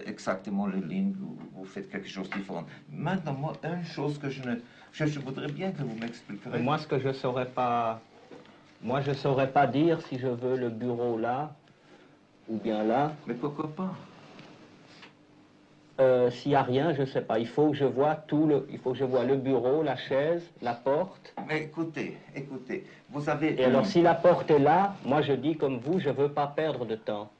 exactement les lignes, vous faites quelque chose de différent. Maintenant, moi, une chose que je voudrais bien que vous m'expliquiez. Moi, ce que je saurais pas... Moi, je saurais pas dire si je veux le bureau là, ou bien là. Mais pourquoi pas? S'il n'y a rien, je ne sais pas. Il faut que je vois le bureau, la chaise, la porte. Mais écoutez, vous avez... Et alors, si la porte est là, moi je dis comme vous, je ne veux pas perdre de temps.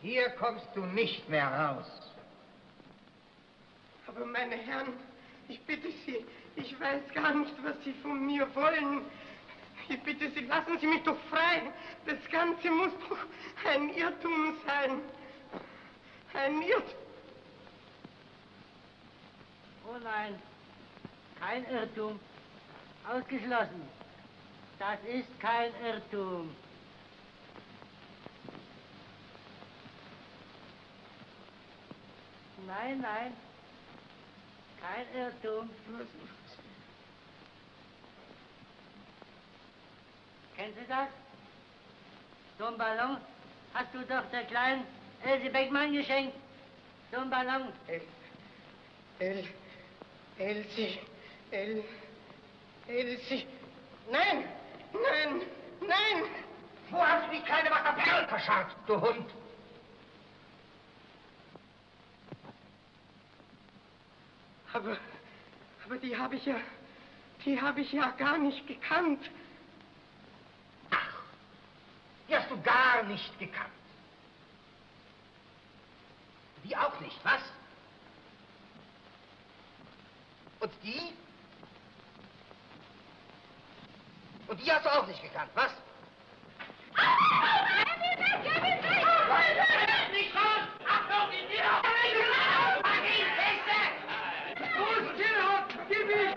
Hier kommst du nicht mehr raus. Aber meine Herren, ich bitte Sie, ich weiß gar nicht, was Sie von mir wollen. Ich bitte Sie, lassen Sie mich doch frei. Das Ganze muss doch ein Irrtum sein. Ein Irrtum. Oh nein, kein Irrtum. Ausgeschlossen. Das ist kein Irrtum. Nein, nein, kein Irrtum. Kennen Sie das? So einen Ballon hast du doch der kleinen Else Beckmann geschenkt. So einen Ballon. Elsie. Nein! Wo hast du die kleine Wackerperl verscharrt, du Hund? Aber die habe ich ja gar nicht gekannt. Ach, die hast du gar nicht gekannt. Die auch nicht, was? Und die? Und die hast du auch nicht gekannt, was? Nicht raus! Achtung, die Tür! Mach ihn, Feste! Wo ist Tierhund? Gib mich!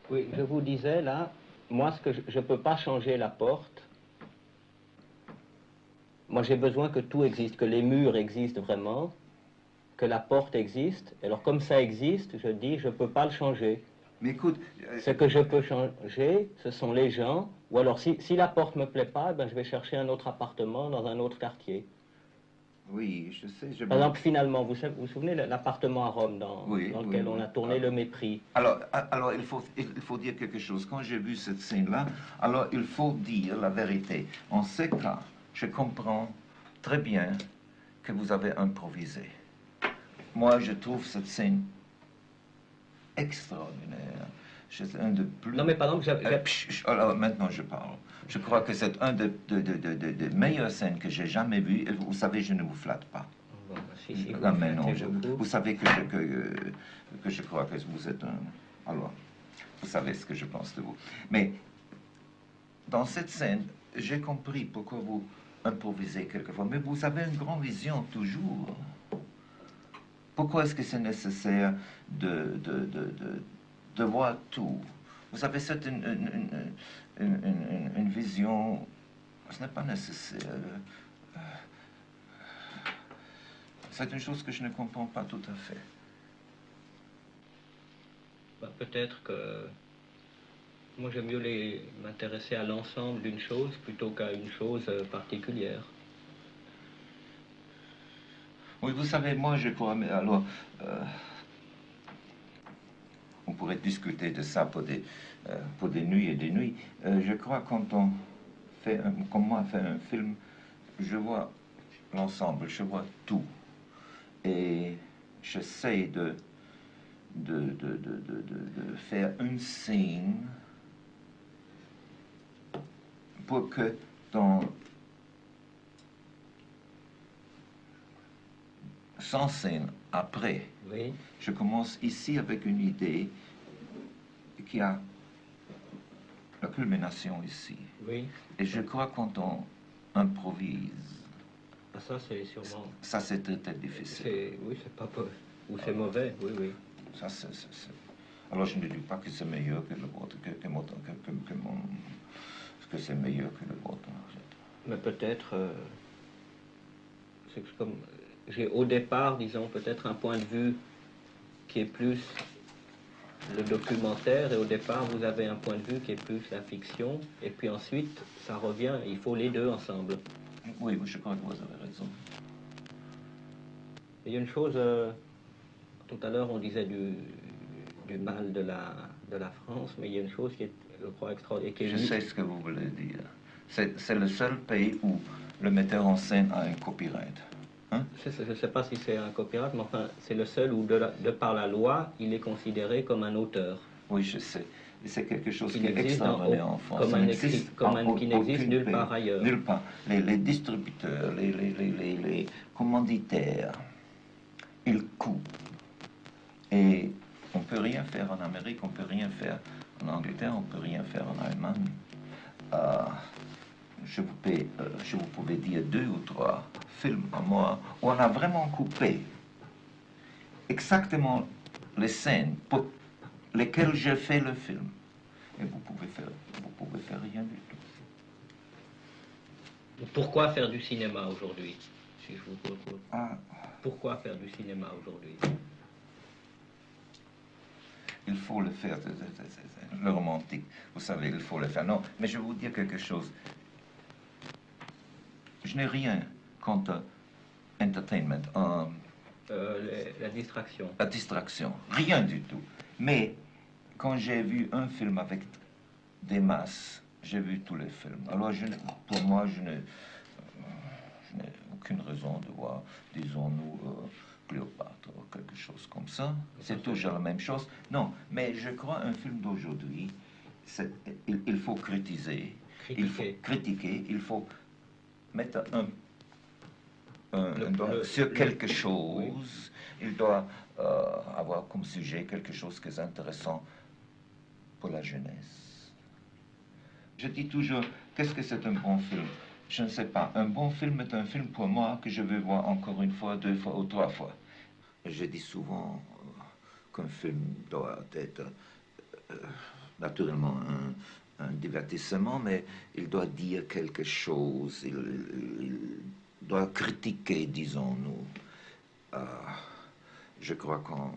Oui, je vous disais là, moi ce que je ne peux pas changer la porte. Moi j'ai besoin que tout existe, que les murs existent vraiment, que la porte existe. Alors comme ça existe, je dis je ne peux pas le changer. Mais écoute... Ce que je peux changer, ce sont les gens, ou alors si la porte ne me plaît pas, ben, je vais chercher un autre appartement dans un autre quartier. Oui, je sais. Par exemple, finalement, vous vous souvenez de l'appartement à Rome dans lequel on a tourné Le Mépris? Alors il faut dire quelque chose. Quand j'ai vu cette scène-là, alors il faut dire la vérité. En ce cas, je comprends très bien que vous avez improvisé. Moi, je trouve cette scène extraordinaire. C'est un de plus... Non, mais par exemple, alors maintenant je parle. Je crois que c'est un des meilleures scènes que j'ai jamais vues. Et vous savez, je ne vous flatte pas. Bon, si Non, mais non, vous savez que je crois que vous êtes un... Alors, vous savez ce que je pense de vous. Mais dans cette scène, j'ai compris pourquoi vous improvisez quelquefois. Mais vous avez une grande vision toujours. Pourquoi est-ce que c'est nécessaire de voir tout? Vous savez, c'est une vision, ce n'est pas nécessaire. C'est une chose que je ne comprends pas tout à fait. Bah, peut-être que moi j'aime mieux m'intéresser à l'ensemble d'une chose plutôt qu'à une chose particulière. Oui, vous savez, moi je crois, mais alors... on pourrait discuter de ça pour des nuits et des nuits. Je crois que quand on fait, comme moi, fait un film, je vois l'ensemble, je vois tout. Et j'essaie de faire une scène pour que dans 100 scènes après, oui. Je commence ici avec une idée qui a la culmination ici. Oui. Et je crois quand on improvise... Ça, c'est sûrement... Ça, c'est très difficile. Oui, c'est pas... Ou c'est mauvais, oui, oui. Ça, alors, je ne dis pas que c'est meilleur que le vôtre, que c'est meilleur que le vôtre. Mais peut-être... c'est comme j'ai au départ, disons, peut-être un point de vue qui est plus le documentaire, et au départ, vous avez un point de vue qui est plus la fiction, et puis ensuite, ça revient, il faut les deux ensemble. Oui, je crois que vous avez raison. Il y a une chose, tout à l'heure, on disait du mal de la France, mais il y a une chose qui est, je crois, extraordinaire. Je sais ce que vous voulez dire. C'est le seul pays où le metteur en scène a un copyright. Hein? Je ne sais pas si c'est un copyright, mais enfin, c'est le seul où, de par la loi, il est considéré comme un auteur. Oui, je sais. Et c'est quelque chose qui est existe extraordinaire en France. Qui n'existe nulle part ailleurs. Nulle part. Les distributeurs, les commanditaires, ils coupent. Et on ne peut rien faire en Amérique, on ne peut rien faire en Angleterre, on ne peut rien faire en Allemagne. Je vous pouvais dire 2 ou 3 films à moi où on a vraiment coupé exactement les scènes pour lesquelles j'ai fait le film. Et vous pouvez faire rien du tout. Pourquoi faire du cinéma aujourd'hui, si je vous propose? Pourquoi faire du cinéma aujourd'hui? Il faut le faire, le romantique, vous savez, il faut le faire. Non, mais je vais vous dire quelque chose. Je n'ai rien contre entertainment, la distraction. La distraction, rien du tout. Mais quand j'ai vu un film avec des masses, j'ai vu tous les films. Alors pour moi, je n'ai aucune raison de voir, disons-nous, Cléopâtre ou quelque chose comme ça. C'est toujours la même chose. Non, mais je crois un film d'aujourd'hui, il faut critiquer, il faut critiquer, il faut mettre sur quelque chose, il doit avoir comme sujet quelque chose qui est intéressant pour la jeunesse. Je dis toujours, qu'est-ce que c'est un bon film? Je ne sais pas. Un bon film est un film pour moi que je veux voir encore 1 fois, 2 fois ou 3 fois. Je dis souvent qu'un film doit être naturellement un divertissement, mais il doit dire quelque chose, il doit critiquer, disons-nous. Je crois qu'on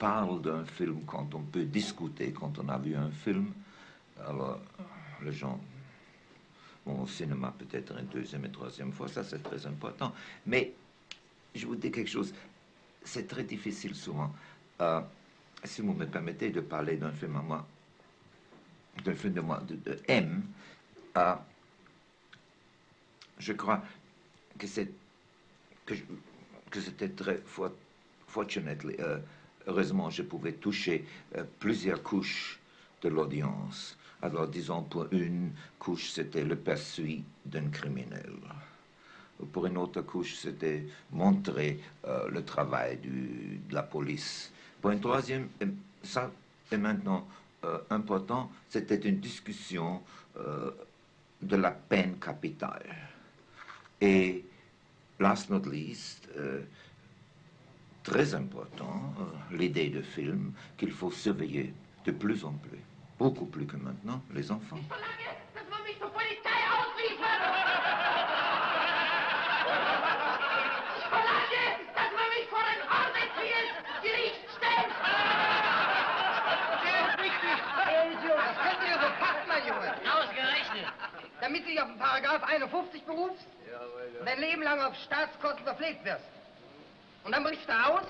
parle d'un film quand on peut discuter, quand on a vu un film. Alors, les gens vont au cinéma peut-être 2e et 3e fois, ça c'est très important. Mais, je vous dis quelque chose, c'est très difficile souvent. Si vous me permettez de parler d'un film à moi, d'un film de moi, de M, je crois que c'était très fortunately, heureusement, je pouvais toucher plusieurs couches de l'audience. Alors, disons, pour une couche, c'était le poursuite d'un criminel. Pour une autre couche, c'était montrer le travail de la police. Pour une troisième, ça est maintenant important, c'était une discussion de la peine capitale. Et, last not least, très important, l'idée de film qu'il faut surveiller de plus en plus, beaucoup plus que maintenant, les enfants. Ich verlange, dass man mich zur Polizei ausliefert! Ich verlange, dass man mich vor ein ordentliches Gericht stellt! Sehr richtig, das könnt ihr sofort, mein Junge. Ausgerechnet. Damit du dich auf den Paragraph 51 berufst und dein Leben lang auf Staatskosten verpflegt wirst. Und dann brichst du aus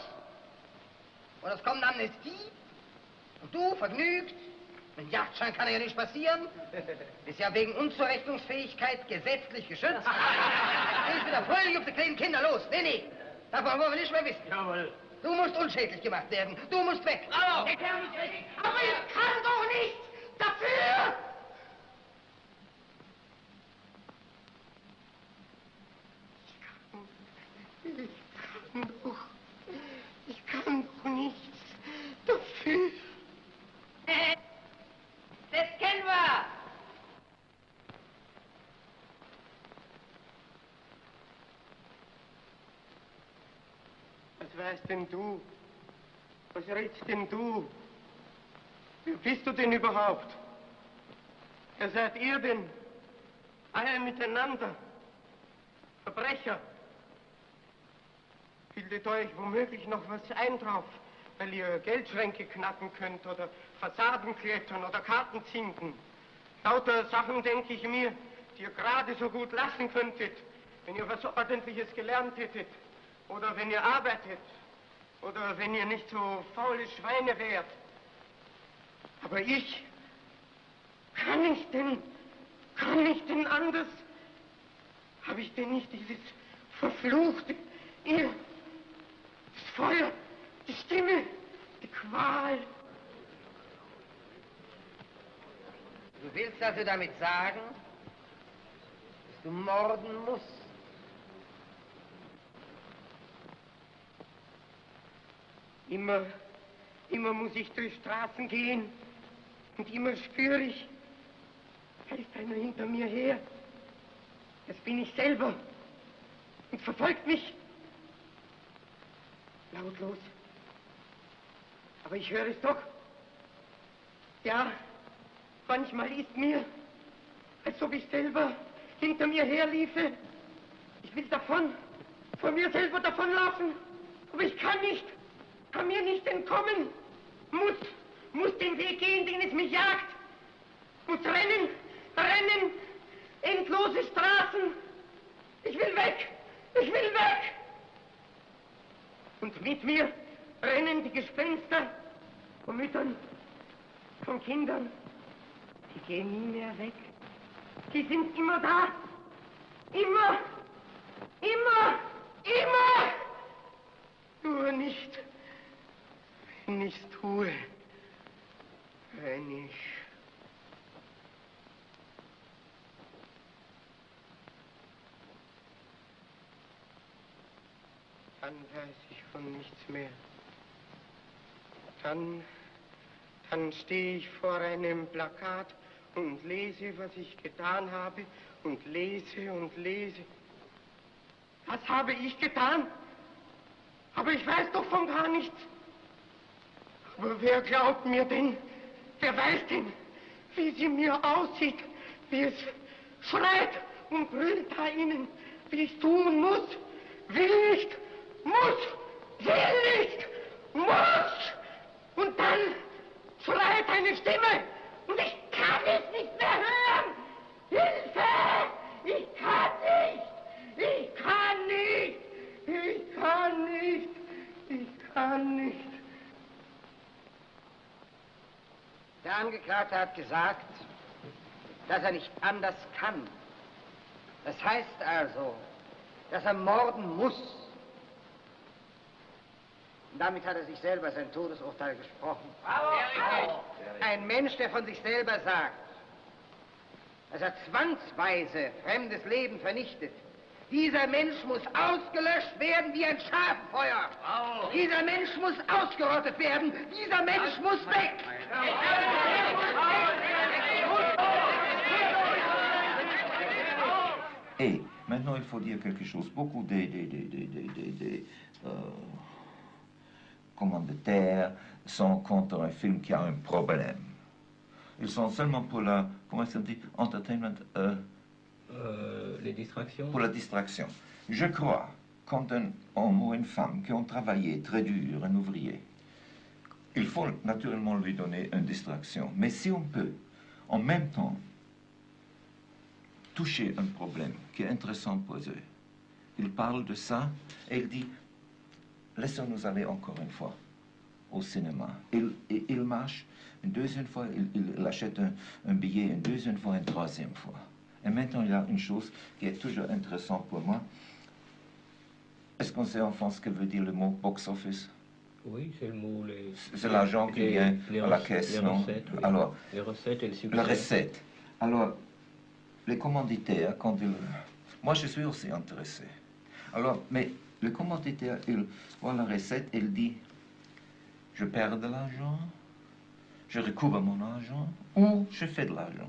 und es kommt eine Amnestie und du, vergnügt, mit Jagdschein kann ja nicht passieren, bist ja wegen Unzurechnungsfähigkeit gesetzlich geschützt. Gehst wieder fröhlich auf die kleinen Kinder los. Nee, davon wollen wir nicht mehr wissen. Jawohl. Du musst unschädlich gemacht werden. Du musst weg. Bravo. Der Kerl muss weg! Aber ich kann doch nichts dafür! Ich kann doch nichts dafür. Das kennen wir. Was weißt denn du? Was redst denn du? Wer bist du denn überhaupt? Wer seid ihr denn? Alle miteinander. Verbrecher. Bildet euch womöglich noch was ein drauf, weil ihr Geldschränke knacken könnt oder Fassaden klettern oder Karten zinken. Lauter Sachen, denke ich mir, die ihr gerade so gut lassen könntet, wenn ihr was Ordentliches gelernt hättet oder wenn ihr arbeitet oder wenn ihr nicht so faule Schweine wärt. Aber ich kann ich denn anders? Habe ich denn nicht dieses verfluchte, das Feuer, die Stimme, die Qual? Du willst also damit sagen, dass du morden musst? Immer muss ich durch Straßen gehen und immer spüre ich, da ist einer hinter mir her. Das bin ich selber und verfolgt mich. Lautlos. Aber ich höre es doch. Ja, manchmal ist mir, als ob ich selber hinter mir herliefe. Ich will davon, von mir selber davonlaufen, aber ich kann mir nicht entkommen. Muss den Weg gehen, den es mich jagt. Muss rennen, endlose Straßen. Ich will weg. Und mit mir rennen die Gespenster von Müttern, von Kindern. Die gehen nie mehr weg. Die sind immer da. Immer. Nur nicht, wenn ich's tue. Wenn ich... Dann weiß ich von nichts mehr. Dann stehe ich vor einem Plakat und lese, was ich getan habe, und lese und lese. Was habe ich getan? Aber ich weiß doch von gar nichts. Aber wer glaubt mir denn? Wer weiß denn, wie sie mir aussieht, wie es schreit und brüllt da innen, wie ich tun muss, will nicht, muss! Und dann schreit eine Stimme und ich kann es nicht mehr hören! Hilfe! Ich kann nicht! Der Angeklagte hat gesagt, dass er nicht anders kann. Das heißt also, dass er morden muss. Und damit hat er sich selber sein Todesurteil gesprochen. Ein Mensch, der von sich selber sagt, dass er zwangsweise fremdes Leben vernichtet, dieser Mensch muss ausgelöscht werden wie ein Schafenfeuer. Dieser Mensch muss ausgerottet werden. Dieser Mensch muss weg. Et maintenant, il faut dire quelque chose. Beaucoup commanditaires sont contre un film qui a un problème. Ils sont seulement pour la, comment ça dit, entertainment, les distractions. pour la distraction. Je crois, quand un homme ou une femme qui ont travaillé très dur, un ouvrier, il faut naturellement lui donner une distraction. Mais si on peut, en même temps, toucher un problème qui est intéressant pour eux, il parle de ça et il dit, laissons-nous aller encore une fois au cinéma. Il marche une deuxième fois, il achète un billet une deuxième fois, une troisième fois. Et maintenant, il y a une chose qui est toujours intéressante pour moi. Est-ce qu'on sait en France ce que veut dire le mot box-office? Oui, c'est le mot. C'est l'argent qui vient à la caisse, les non? Recettes, oui. Alors, les recettes et le succès. la recette. Alors, les commanditaires, quand ils... Moi, je suis aussi intéressé. Alors, mais le commanditaire, il voit la recette, il dit, je perds de l'argent, je recouvre mon argent, ou je fais de l'argent.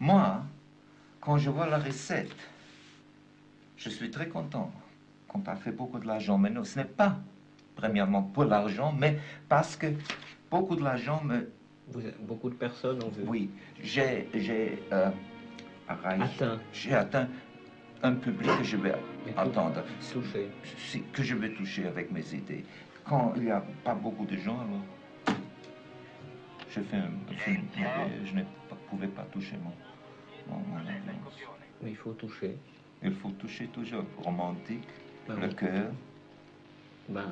Moi, quand je vois la recette, je suis très content qu'on a fait beaucoup de l'argent. Mais non, ce n'est pas, premièrement, pour l'argent, mais parce que beaucoup de l'argent me... Beaucoup de personnes ont vu. Oui, j'ai atteint un public que je vais attendre, Toucher. que je vais toucher avec mes idées. Quand il n'y a pas beaucoup de gens, alors je fais un film, mais je ne pouvais pas toucher mon audience. Mais il faut toucher. Il faut toucher toujours, romantique, Ben le oui. cœur. Ben,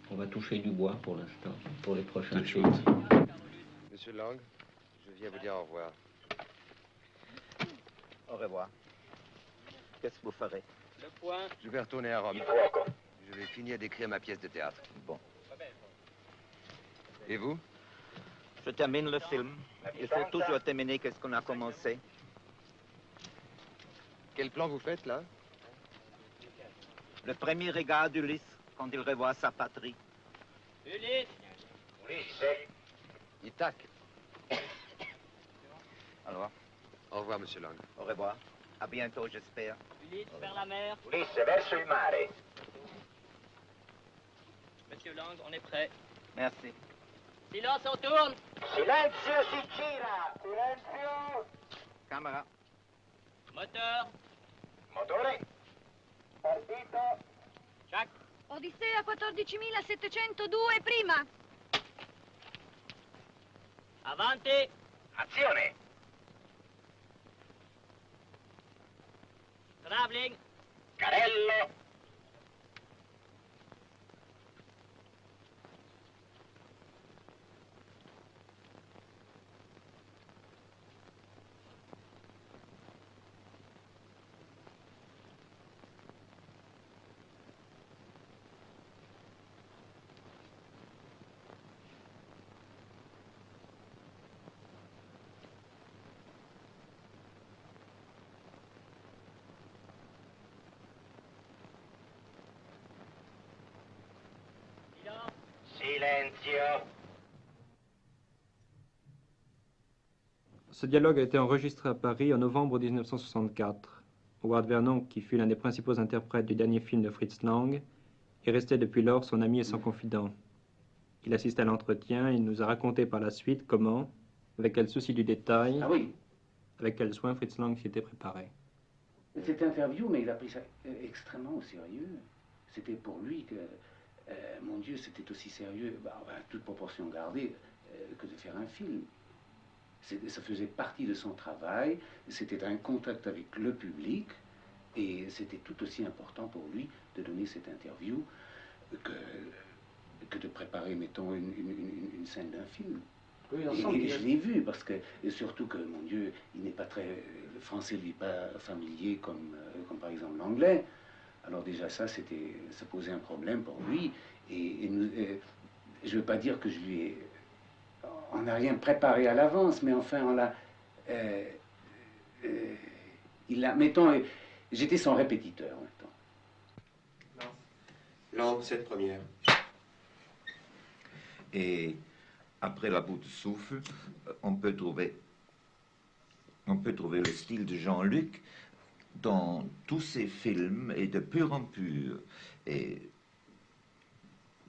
on va toucher du bois pour l'instant, pour les prochains Toute films. chose. Monsieur Lang, je viens vous dire au revoir. Au revoir. Qu'est-ce que vous ferez? Je vais retourner à Rome. Je vais finir d'écrire ma pièce de théâtre. Bon. Et vous? Je termine le film. Il faut toujours terminer qu'est-ce qu'on a commencé. Quel plan vous faites, là? Le premier regard d'Ulysse quand il revoit sa patrie. Il tac. Alors, Au revoir, monsieur Lang. au revoir. À bientôt, j'espère. Ulysse vers la mer. Ulysse, verso il mare. Monsieur Lang, on est prêt. Merci. Silence, on tourne. Silenzio si gira. Silenzio. Camera. Moteur. Motore. Partito. Jack. Odissea 14.702 prima. Avanti. Azione. Traveling. Carello. Silenzio. Ce dialogue a été enregistré à Paris en novembre 1964. Howard Vernon, qui fut l'un des principaux interprètes du dernier film de Fritz Lang, est resté depuis lors son ami et son confident. Il assiste à l'entretien et il nous a raconté par la suite comment, avec quel souci du détail, avec quel soin Fritz Lang s'y était préparé. Cette interview, mais il a pris ça extrêmement au sérieux. C'était pour lui que, mon Dieu, c'était aussi sérieux, toute proportion gardée, que de faire un film. Ça faisait partie de son travail, c'était un contact avec le public, et c'était tout aussi important pour lui de donner cette interview que de préparer, mettons, une scène d'un film. Oui, et je l'ai vu, parce que, et surtout que, mon Dieu, il n'est pas très, le français lui est pas familier comme par exemple l'anglais. Alors déjà ça posait un problème pour lui, et je ne veux pas dire que on n'a rien préparé à l'avance, mais enfin on l'a, mettons, j'étais son répétiteur, mettons. Lang, cette première. Et après la bout de souffle, on peut trouver le style de Jean-Luc dans tous ses films et de pur en pur. Et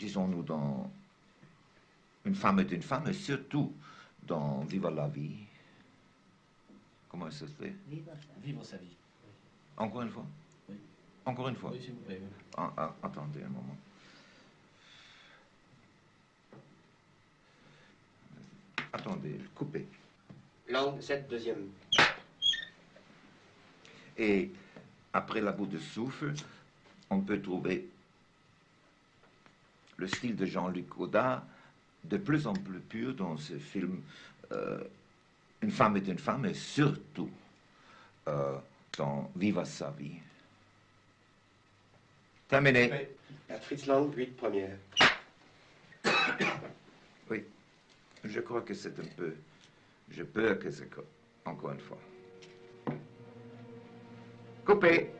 disons-nous dans Une femme est une femme, et surtout dans Viva la vie. Comment ça se fait? Vivre sa vie. Encore une fois? Oui. Encore une fois? Oui, s'il vous plaît. Attendez un moment. Attendez, coupez. Lang, cette deuxième. Et après la bout de souffle, on peut trouver le style de Jean-Luc Godard de plus en plus pur dans ce film Une femme est une femme, et surtout dans Viva sa vie. Terminé. La Fritz Lang, 8 première. Oui, je crois que c'est un peu... Je peur que c'est encore une fois. Coupé.